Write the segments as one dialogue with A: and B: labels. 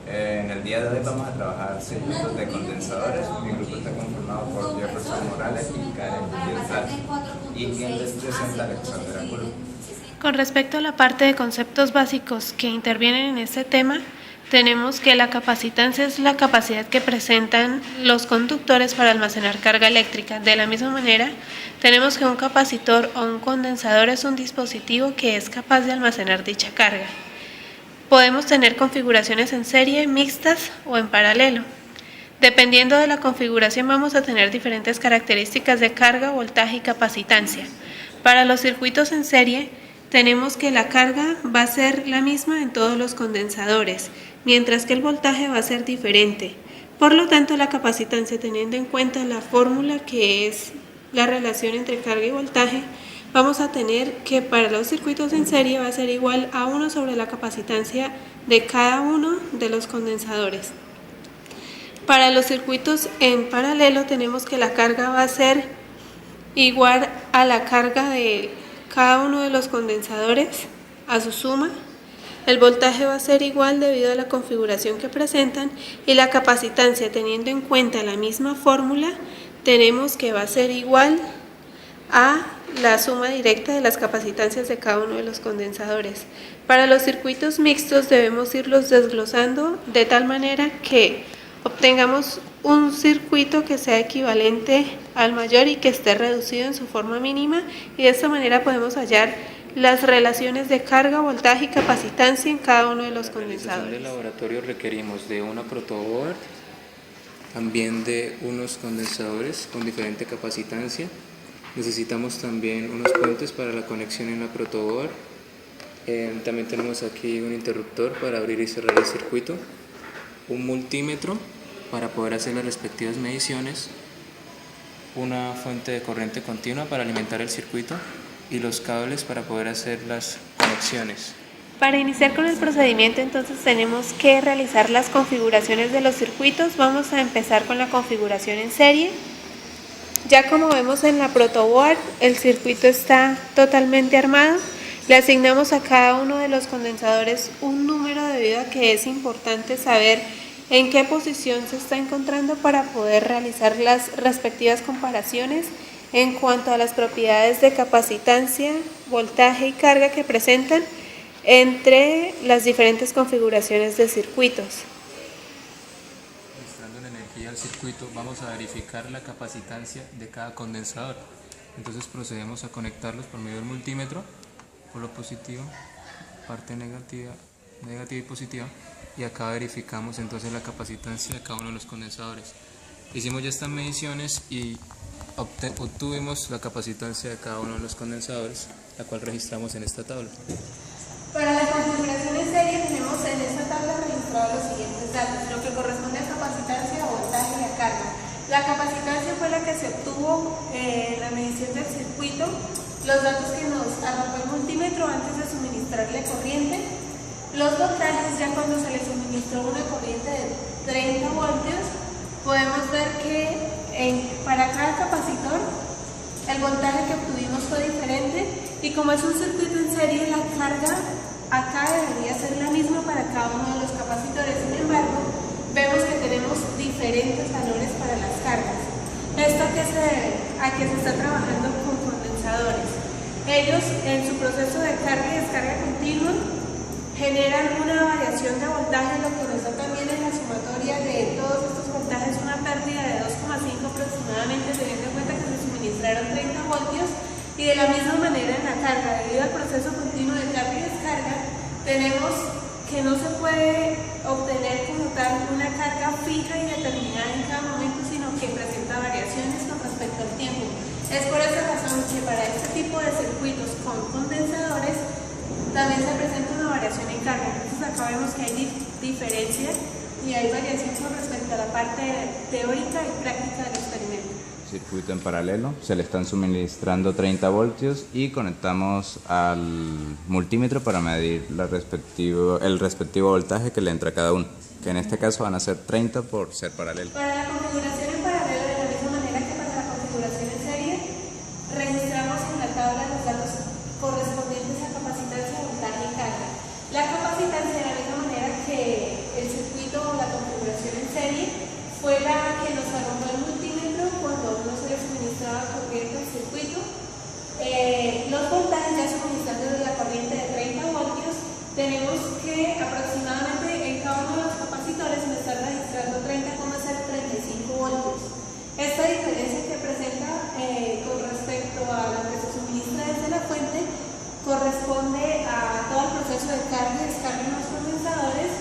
A: En el día de hoy vamos a trabajar circuitos de condensadores. Mi grupo está conformado por Jefferson Morales y Karen Villar, y quien les presenta Alexandra Colón.
B: Con respecto a la parte de conceptos básicos que intervienen en este tema, tenemos que la capacitancia es la capacidad que presentan los conductores para almacenar carga eléctrica. De la misma manera, tenemos que un capacitor o un condensador es un dispositivo que es capaz de almacenar dicha carga. Podemos tener configuraciones en serie, mixtas o en paralelo. Dependiendo de la configuración vamos a tener diferentes características de carga, voltaje y capacitancia. Para los circuitos en serie, tenemos que la carga va a ser la misma en todos los condensadores, mientras que el voltaje va a ser diferente. Por lo tanto, la capacitancia, teniendo en cuenta la fórmula que es la relación entre carga y voltaje, vamos a tener que para los circuitos en serie va a ser igual a 1 sobre la capacitancia de cada uno de los condensadores. Para los circuitos en paralelo tenemos que la carga va a ser igual a la carga de cada uno de los condensadores a su suma. El voltaje va a ser igual debido a la configuración que presentan, y la capacitancia, teniendo en cuenta la misma fórmula, tenemos que va a ser igual a la suma directa de las capacitancias de cada uno de los condensadores. Para los circuitos mixtos debemos irlos desglosando de tal manera que obtengamos un circuito que sea equivalente al mayor y que esté reducido en su forma mínima, y de esta manera podemos hallar las relaciones de carga, voltaje y capacitancia en cada uno de los condensadores.
C: En el laboratorio requerimos de una protoboard, también de unos condensadores con diferente capacitancia. Necesitamos también unos puentes para la conexión en la protoboard. También tenemos aquí un interruptor para abrir y cerrar el circuito, un multímetro para poder hacer las respectivas mediciones, una fuente de corriente continua para alimentar el circuito y los cables para poder hacer las conexiones.
B: Para iniciar con el procedimiento, entonces tenemos que realizar las configuraciones de los circuitos. Vamos a empezar con la configuración en serie. Ya como vemos en la protoboard, el circuito está totalmente armado. Le asignamos a cada uno de los condensadores un número debido a que es importante saber en qué posición se está encontrando para poder realizar las respectivas comparaciones en cuanto a las propiedades de capacitancia, voltaje y carga que presentan entre las diferentes configuraciones de circuitos.
C: Administrando la energía al circuito, vamos a verificar la capacitancia de cada condensador. Entonces procedemos a conectarlos por medio del multímetro, polo positivo, parte negativa y positiva, y acá verificamos entonces la capacitancia de cada uno de los condensadores. Hicimos ya estas mediciones y obtuvimos la capacitancia de cada uno de los condensadores, la cual registramos en esta tabla.
B: Para la configuración en serie tenemos en esta tabla registrados los siguientes datos, lo que corresponde a capacitancia, voltaje y a carga. La capacitancia fue la que se obtuvo en la medición del circuito, los datos que nos arrojó el multímetro antes de suministrarle corriente, los voltajes ya cuando se le suministró una corriente de 30 voltios, podemos ver que para cada capacitor el voltaje que obtuvimos fue diferente, y como es un circuito en serie, la carga acá debería ser la misma para cada uno de los capacitores. Sin embargo, vemos que tenemos diferentes valores para las cargas. ¿Esto a qué se debe? A que se está trabajando con condensadores. Ellos, en su proceso de carga y descarga continua, generan una variación de voltaje, lo que nos da también en la sumatoria de todos estos voltajes una pérdida de 2,5 aproximadamente, teniendo en cuenta que se suministraron 30 voltios. Y de la misma manera en la carga, debido al proceso continuo de carga y descarga, tenemos que no se puede obtener como tal una carga fija y determinada en cada momento, sino que presenta variaciones con respecto al tiempo. Es por esa razón que para este tipo de circuitos con condensadores también se presenta una variación en carga. Entonces acá vemos que hay diferencia y hay variación con respecto a la parte teórica y práctica del experimento.
A: Circuito en paralelo, se le están suministrando 30 voltios y conectamos al multímetro para medir el respectivo voltaje que le entra a cada uno, que en este caso van a ser 30 por ser paralelo.
B: Para la configuración en paralelo, de la misma manera que para la configuración en serie, registramos en la tabla los datos correspondientes a capacitancia, voltaje y carga. La capacitancia, de la misma manera que el corresponde a todo el proceso de carga y descarga en los condensadores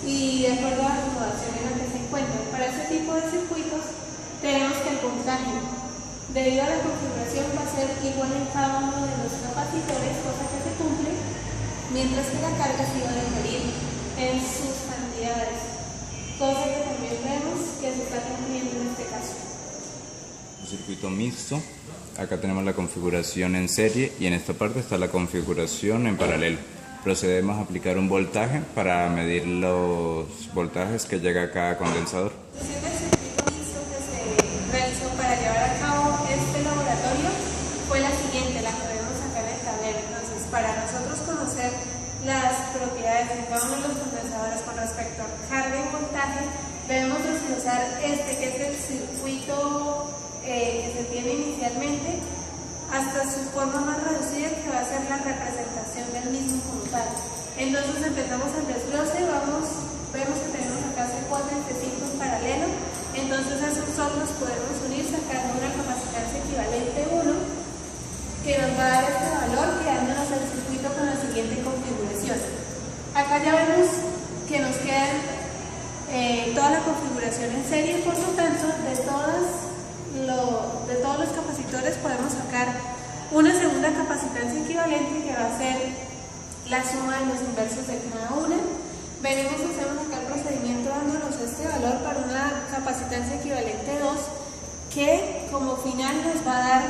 B: y de acuerdo a la acomodación en la que se encuentran. Para este tipo de circuitos tenemos que el voltaje, debido a la configuración, va a ser igual en cada uno de los capacitores, cosa que se cumple, mientras que la carga se va a diferir en sus cantidades, cosa que también vemos que se está cumpliendo en este caso.
A: Un circuito mixto. Acá tenemos la configuración en serie y en esta parte está la configuración en paralelo. Procedemos a aplicar un voltaje para medir los voltajes que llega a cada condensador.
B: El circuito mixto que se realizó para llevar a cabo este laboratorio fue la siguiente, la que vemos acá en el tablero. Entonces, para nosotros conocer las propiedades de cada uno de los condensadores con respecto a carga y voltaje, debemos desglosar este que es el circuito que se tiene inicialmente hasta su forma más reducida, que va a ser la representación del mismo como tal. Entonces empezamos el desglose, vemos que tenemos acá C4 y C5 en paralelo, entonces esos dos los podemos unir sacando una capacitancia equivalente 1 que nos va a dar este valor, quedándonos el circuito con la siguiente configuración. Acá ya vemos que nos queda toda la configuración en serie, por lo tanto de todos los capacitores podemos sacar una segunda capacitancia equivalente que va a ser la suma de los inversos de cada una. Veremos si hacemos acá el procedimiento dándonos este valor para una capacitancia equivalente 2 que como final nos va a dar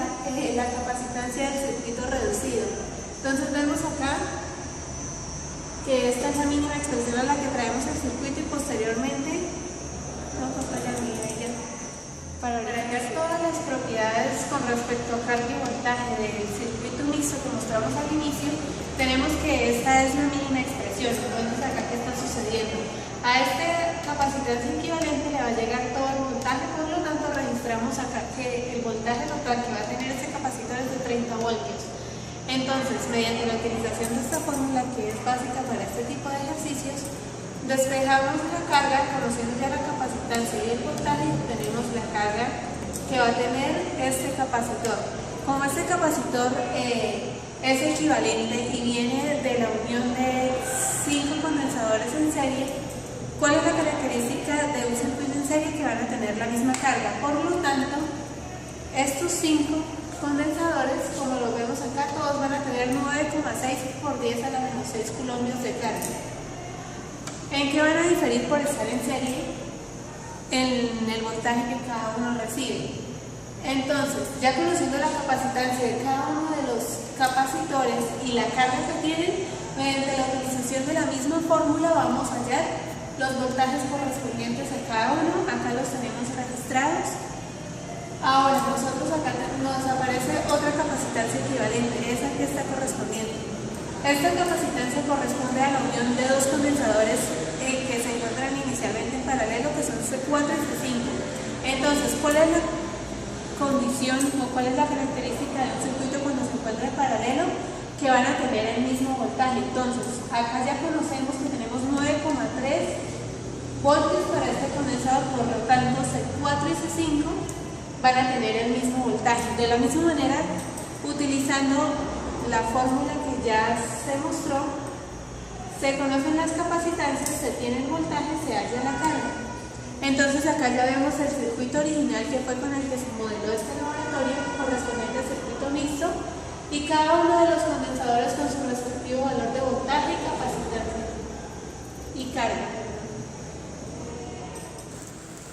B: la capacitancia del circuito reducido. Entonces vemos acá que esta es la mínima expresión a la que traemos el circuito y posteriormente para agregar todas las propiedades con respecto a carga y voltaje del circuito mixto que mostramos al inicio, tenemos que esta es la mínima expresión. Entonces acá ¿qué está sucediendo? A esta capacitancia equivalente le va a llegar todo el voltaje, por lo tanto registramos acá que el voltaje total que va a tener este capacitor es de 30 voltios. Entonces, mediante la utilización de esta fórmula que es básica para este tipo de ejercicios, despejamos la carga, conociendo ya la capacitancia y el voltaje, y obtenemos la carga que va a tener este capacitor. Como este capacitor es equivalente y viene de la unión de 5 condensadores en serie, ¿cuál es la característica de un circuito en serie? Que van a tener la misma carga. Por lo tanto, estos 5 condensadores, como lo vemos acá, todos van a tener 9,6 por 10 a la menos 6 coulombs de carga. ¿En qué van a diferir por estar en serie? En el voltaje que cada uno recibe. Entonces, ya conociendo la capacitancia de cada uno de los capacitores y la carga que tienen, mediante la utilización de la misma fórmula vamos a hallar los voltajes correspondientes a cada uno. Acá los tenemos registrados. Ahora, nosotros acá nos aparece otra capacitancia equivalente, esa que está correspondiente. Esta capacitancia corresponde a la unión de dos condensadores que se encuentran inicialmente en paralelo, que son C4 y C5. Entonces, ¿cuál es la condición o cuál es la característica de un circuito cuando se encuentra en paralelo? Que van a tener el mismo voltaje. Entonces, acá ya conocemos que tenemos 9,3 voltios para este condensador, por lo tanto C4 y C5 van a tener el mismo voltaje. De la misma manera, utilizando la fórmula que ya se mostró, se conocen las capacitancias, se tiene el voltaje, se halla la carga. Entonces acá ya vemos el circuito original que fue con el que se modeló este laboratorio, correspondiente al circuito mixto, y cada uno de los condensadores con su respectivo valor de voltaje, capacitancia y carga.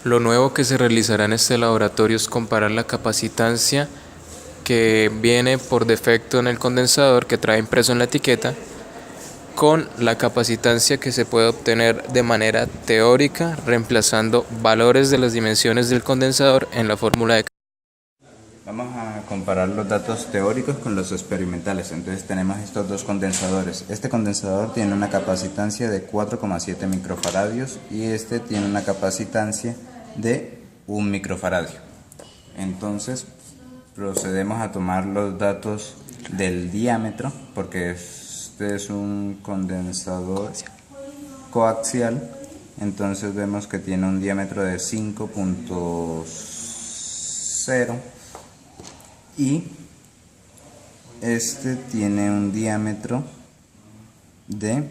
C: Lo nuevo que se realizará en este laboratorio es comparar la capacitancia que viene por defecto en el condensador que trae impreso en la etiqueta con la capacitancia que se puede obtener de manera teórica reemplazando valores de las dimensiones del condensador en la fórmula de
A: Vamos a comparar los datos teóricos con los experimentales. Entonces tenemos estos dos condensadores. Este condensador tiene una capacitancia de 4,7 microfaradios y este tiene una capacitancia de 1 microfaradio. Entonces procedemos a tomar los datos del diámetro, porque este es un condensador coaxial. Entonces vemos que tiene un diámetro de 5.0 y Este tiene un diámetro de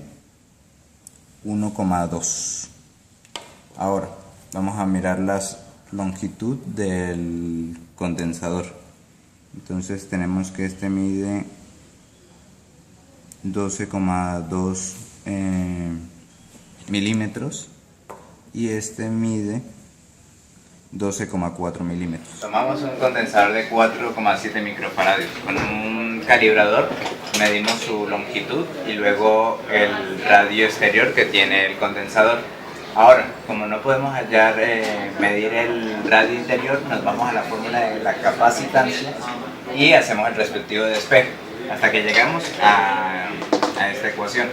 A: 1,2. Ahora vamos a mirar la longitud del condensador. Entonces tenemos que este mide 12,2 milímetros y este mide 12,4 milímetros. Tomamos un condensador de 4,7 microfaradios. Con un calibrador medimos su longitud y luego el radio exterior que tiene el condensador. Ahora, como no podemos hallar medir el radio interior, nos vamos a la fórmula de la capacitancia y hacemos el respectivo despeje hasta que llegamos a esta ecuación.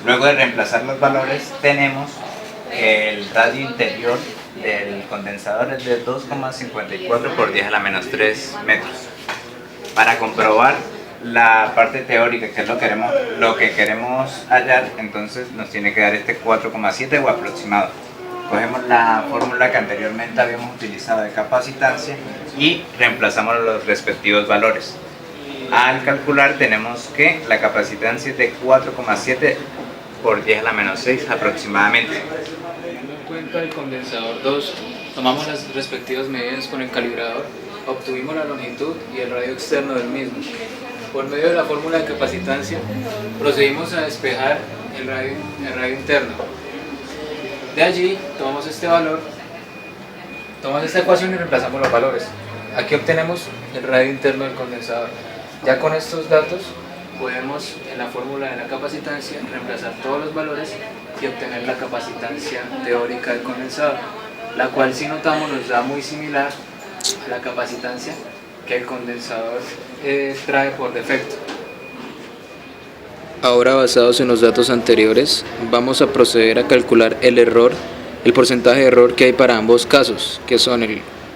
A: Luego de reemplazar los valores, tenemos que el radio interior del condensador es de 2,54 por 10 a la menos 3 metros. Para comprobar la parte teórica, que es lo que queremos hallar, entonces nos tiene que dar este 4,7 o aproximado. Cogemos la fórmula que anteriormente habíamos utilizado de capacitancia y reemplazamos los respectivos valores. Al calcular tenemos que la capacitancia es de 4,7 por 10 a la menos 6 aproximadamente.
C: Teniendo en cuenta el condensador 2, tomamos las respectivas medidas con el calibrador, obtuvimos la longitud y el radio externo del mismo. Por medio de la fórmula de capacitancia, procedimos a despejar el radio interno. De allí, tomamos este valor, tomamos esta ecuación y reemplazamos los valores. Aquí obtenemos el radio interno del condensador. Ya con estos datos, podemos en la fórmula de la capacitancia reemplazar todos los valores y obtener la capacitancia teórica del condensador, la cual, si notamos, nos da muy similar a la capacitancia que el condensador trae por defecto. Ahora, basados en los datos anteriores, vamos a proceder a calcular el porcentaje de error que hay para ambos casos, que son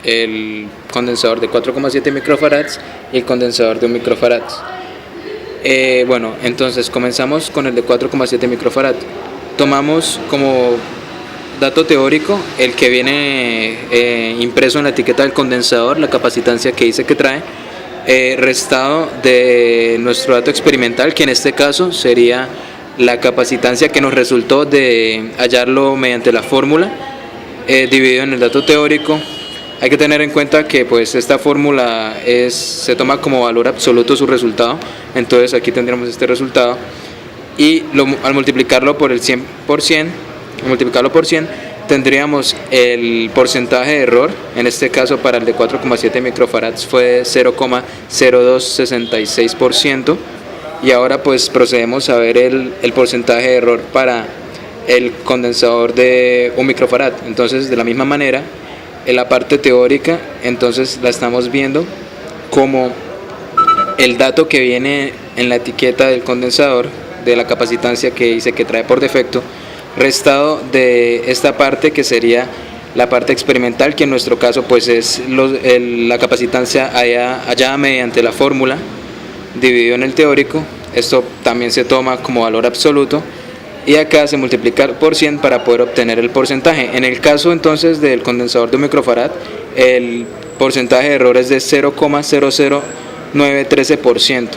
C: el condensador de 4,7 microfarads y el condensador de 1 microfarads. Bueno, entonces comenzamos con el de 4,7 microfarad. Tomamos como dato teórico el que viene impreso en la etiqueta del condensador, la capacitancia que dice que trae, restado de nuestro dato experimental, que en este caso sería la capacitancia que nos resultó de hallarlo mediante la fórmula, dividido en el dato teórico. Hay que tener en cuenta que pues esta fórmula se toma como valor absoluto su resultado, entonces aquí tendríamos este resultado y al multiplicarlo por el 100%, tendríamos el porcentaje de error. En este caso, para el de 4,7 microfarads fue de 0,0266%, y ahora pues procedemos a ver el porcentaje de error para el condensador de 1 microfarad. Entonces, de la misma manera, en la parte teórica, entonces la estamos viendo como el dato que viene en la etiqueta del condensador, de la capacitancia que dice que trae por defecto, restado de esta parte que sería la parte experimental, que en nuestro caso pues es la capacitancia hallada mediante la fórmula, dividido en el teórico. Esto también se toma como valor absoluto y acá se multiplica por 100 para poder obtener el porcentaje. En el caso entonces del condensador de 1 microfarad, el porcentaje de error es de 0,00913%.